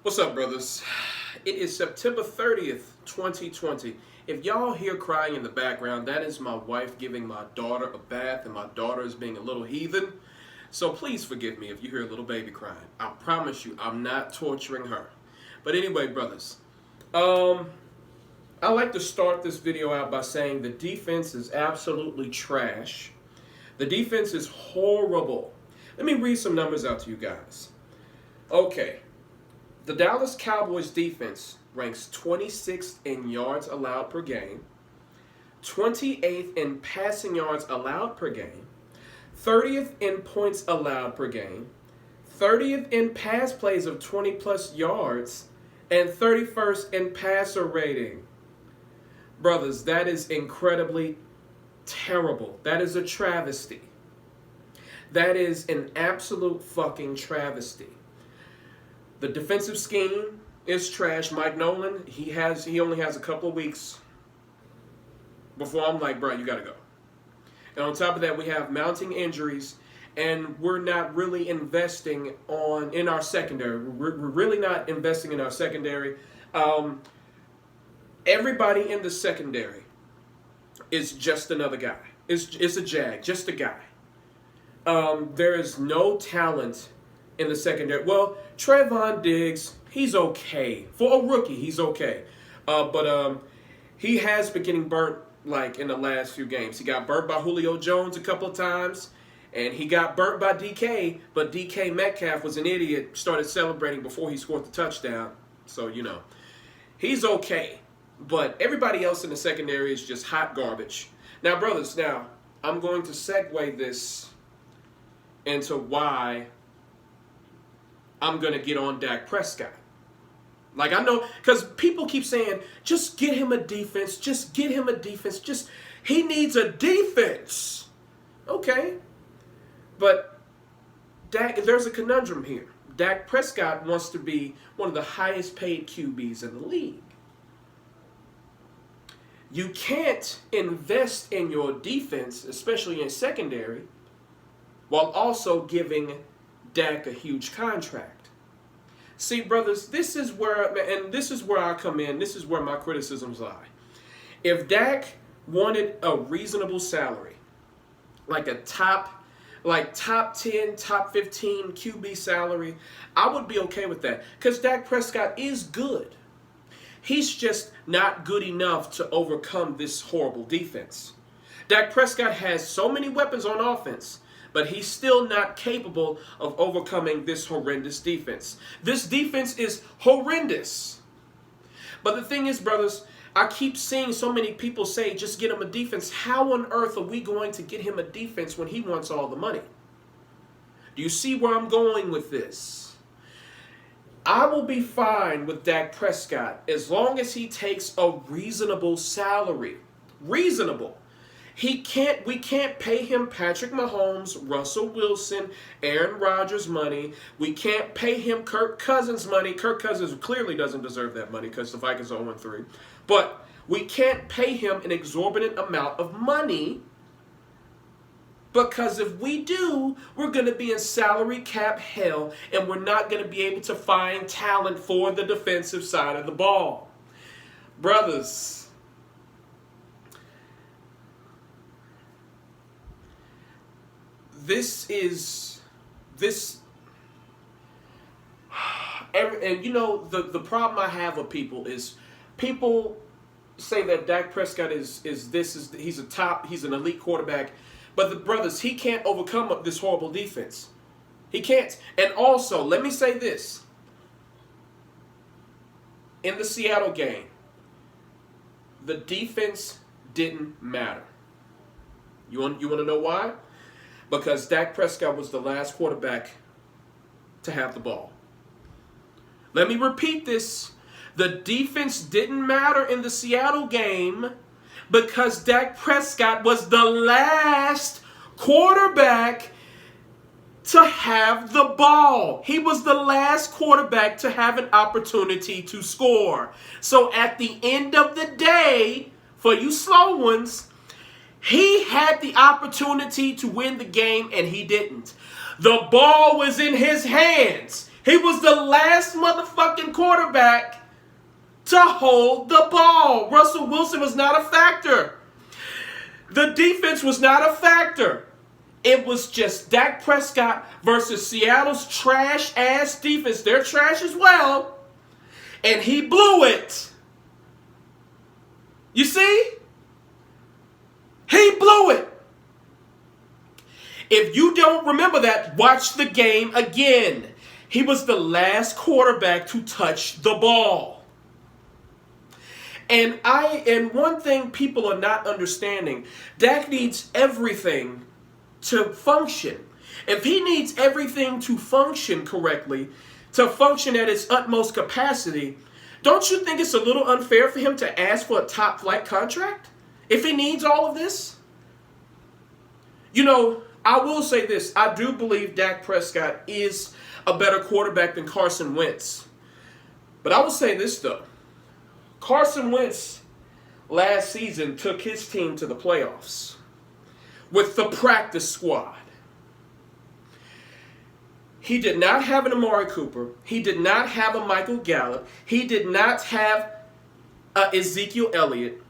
What's up, brothers? It is September 30th, 2020. If y'all hear crying in the background, that is my wife giving my daughter a bath, and my daughter is being a little heathen. So please forgive me if you hear a little baby crying. I promise you, I'm not torturing her. But anyway, brothers, I like to start this video out by saying the defense is absolutely trash. The defense is horrible. Let me read some numbers out to you guys. Okay. The Dallas Cowboys defense ranks 26th in yards allowed per game, 28th in passing yards allowed per game, 30th in points allowed per game, 30th in pass plays of 20 plus yards, and 31st in passer rating. Brothers, that is incredibly terrible. That is a travesty. That is an absolute fucking travesty. The defensive scheme is trash. Mike Nolan, he only has a couple of weeks before I'm like, bro, you gotta go. And on top of that, we have mounting injuries, and we're not really investing in our secondary. We're really not investing in our secondary. Everybody in the secondary is just another guy. It's a jag, just a guy. There is no talent in the secondary. Well, Trevon Diggs, he's okay. For a rookie, he's okay. But he has been getting burnt like in the last few games. He got burnt by Julio Jones a couple of times, and he got burnt by DK, but DK Metcalf was an idiot, started celebrating before he scored the touchdown. So, he's okay. But everybody else in the secondary is just hot garbage. Now, brothers, I'm going to segue this into why I'm going to get on Dak Prescott. Like, I know, because people keep saying, just get him a defense, just get him a defense, he needs a defense. Okay. But there's a conundrum here. Dak Prescott wants to be one of the highest paid QBs in the league. You can't invest in your defense, especially in secondary, while also giving Dak a huge contract. See, brothers, this is where I come in. This is where my criticisms lie. If Dak wanted a reasonable salary, like a top 10, top 15 QB salary, I would be okay with that. Because Dak Prescott is good. He's just not good enough to overcome this horrible defense. Dak Prescott has so many weapons on offense, but he's still not capable of overcoming this horrendous defense. This defense is horrendous. But the thing is, brothers, I keep seeing so many people say, just get him a defense. How on earth are we going to get him a defense when he wants all the money? Do you see where I'm going with this? I will be fine with Dak Prescott as long as he takes a reasonable salary. Reasonable. We can't pay him Patrick Mahomes, Russell Wilson, Aaron Rodgers money. We can't pay him Kirk Cousins money. Kirk Cousins clearly doesn't deserve that money because the Vikings are 0-3. But we can't pay him an exorbitant amount of money, because if we do, we're going to be in salary cap hell, and we're not going to be able to find talent for the defensive side of the ball. Brothers, the problem I have with people is people say that Dak Prescott he's an elite quarterback, but the brothers, he can't overcome this horrible defense. He can't. And also, let me say this. In the Seattle game, the defense didn't matter. You want to know why? Because Dak Prescott was the last quarterback to have the ball. Let me repeat this. The defense didn't matter in the Seattle game because Dak Prescott was the last quarterback to have the ball. He was the last quarterback to have an opportunity to score. So at the end of the day, for you slow ones, he had the opportunity to win the game and he didn't. The ball was in his hands. He was the last motherfucking quarterback to hold the ball. Russell Wilson was not a factor. The defense was not a factor. It was just Dak Prescott versus Seattle's trash-ass defense. They're trash as well. And he blew it. You see? He blew it. If you don't remember that, watch the game again. He was the last quarterback to touch the ball. And one thing people are not understanding, Dak needs everything to function. If he needs everything to function correctly, to function at its utmost capacity, don't you think it's a little unfair for him to ask for a top flight contract? If he needs all of this? You know, I will say this. I do believe Dak Prescott is a better quarterback than Carson Wentz. But I will say this, though. Carson Wentz last season took his team to the playoffs with the practice squad. He did not have an Amari Cooper. He did not have a Michael Gallup. He did not have Ezekiel Elliott.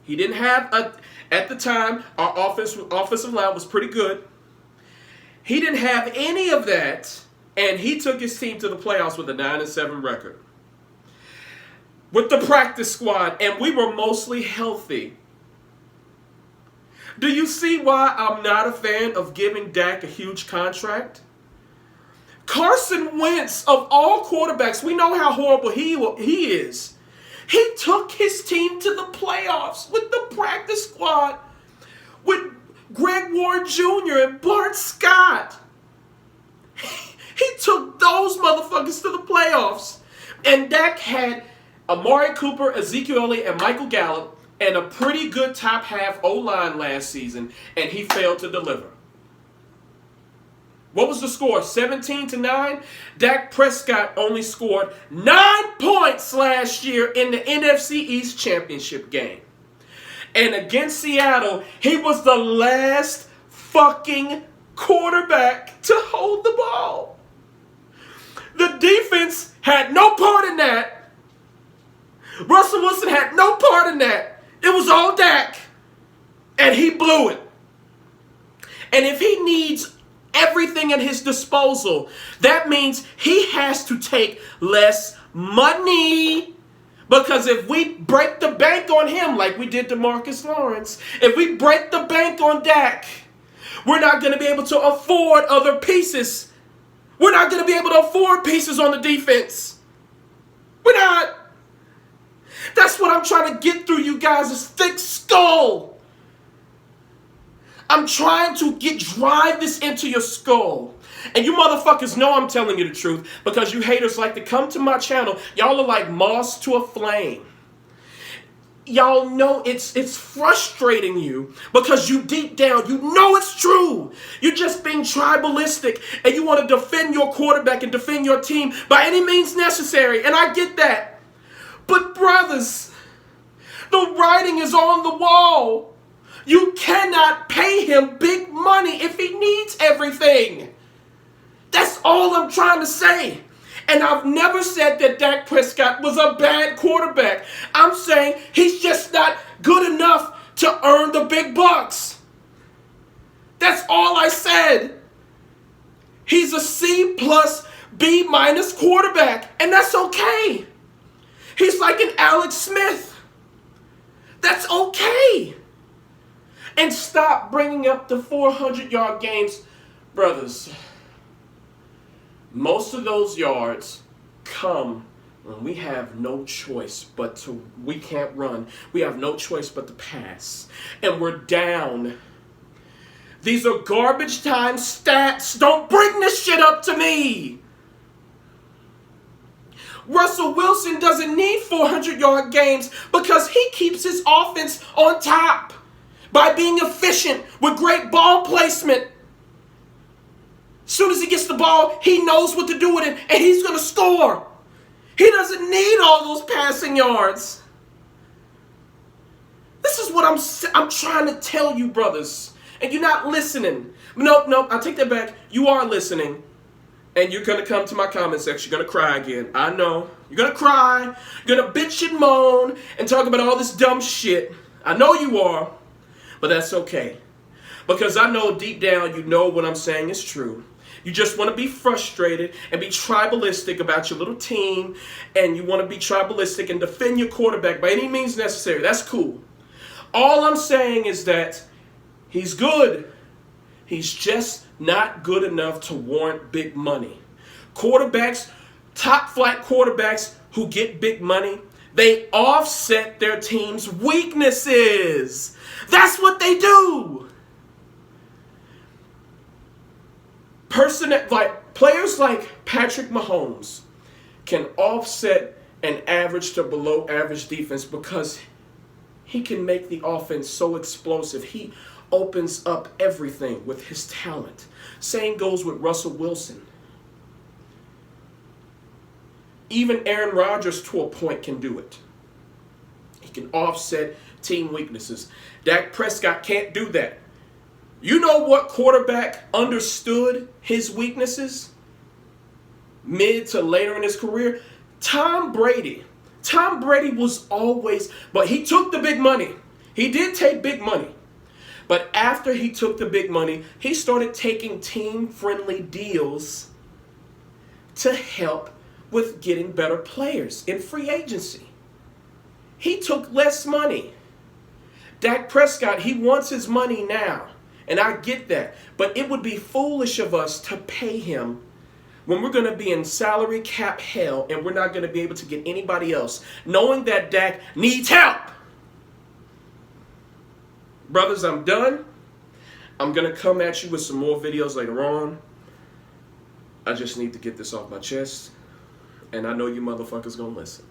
He didn't have, at the time, our offensive line was pretty good. He didn't have any of that, and he took his team to the playoffs with a 9-7 record. With the practice squad, and we were mostly healthy. Do you see why I'm not a fan of giving Dak a huge contract? Carson Wentz, of all quarterbacks, we know how horrible he is. He took his team to the playoffs with the practice squad, with Greg Ward Jr. and Bart Scott. He took those motherfuckers to the playoffs. And Dak had Amari Cooper, Ezekiel Elliott, and Michael Gallup, and a pretty good top half O-line last season, and he failed to deliver. What was the score? 17-9? Dak Prescott only scored 9 points last year in the NFC East Championship game. And against Seattle, he was the last fucking quarterback to hold the ball. The defense had no part in that. Russell Wilson had no part in that. It was all Dak. And he blew it. And if he needs everything at his disposal, that means he has to take less money. Because if we break the bank on him like we did to Marcus Lawrence, if we break the bank on Dak, we're not going to be able to afford other pieces. We're not going to be able to afford pieces on the defense. We're not. That's what I'm trying to get through you guys' thick skull. I'm trying to drive this into your skull. And you motherfuckers know I'm telling you the truth because you haters like to come to my channel. Y'all are like moths to a flame. Y'all know it's frustrating you because you deep down, you know it's true. You're just being tribalistic and you want to defend your quarterback and defend your team by any means necessary. And I get that. But brothers, the writing is on the wall. You cannot pay him big money if he needs everything. That's all I'm trying to say. And I've never said that Dak Prescott was a bad quarterback. I'm saying he's just not good enough to earn the big bucks. That's all I said. He's a C+, B- quarterback, and that's okay. He's like an Alex Smith. That's okay. And stop bringing up the 400-yard games. Brothers, most of those yards come when we have no choice but to, we can't run. We have no choice but to pass. And we're down. These are garbage time stats. Don't bring this shit up to me. Russell Wilson doesn't need 400-yard games because he keeps his offense on top by being efficient with great ball placement. As soon as he gets the ball, he knows what to do with it, and he's going to score. He doesn't need all those passing yards. This is what I'm trying to tell you, brothers, and you're not listening. Nope, I take that back. You are listening. And you're going to come to my comment section. You're going to cry again. I know. You're going to cry. You're going to bitch and moan and talk about all this dumb shit. I know you are. But that's okay. Because I know deep down you know what I'm saying is true. You just want to be frustrated and be tribalistic about your little team. And you want to be tribalistic and defend your quarterback by any means necessary. That's cool. All I'm saying is that he's good. He's just not good enough to warrant big money. Quarterbacks, top flight quarterbacks who get big money, they offset their team's weaknesses. That's what they do. Players like Patrick Mahomes can offset an average to below average defense because he can make the offense so explosive. He opens up everything with his talent. Same goes with Russell Wilson. Even Aaron Rodgers to a point can do it. He can offset team weaknesses. Dak Prescott can't do that. You know what quarterback understood his weaknesses mid to later in his career? Tom Brady. Tom Brady was always, but he took the big money. He did take big money. But after he took the big money, he started taking team-friendly deals to help with getting better players in free agency. He took less money. Dak Prescott, he wants his money now. And I get that. But it would be foolish of us to pay him when we're going to be in salary cap hell and we're not going to be able to get anybody else, knowing that Dak needs help. Brothers, I'm done. I'm going to come at you with some more videos later on. I just need to get this off my chest. And I know you motherfuckers going to listen.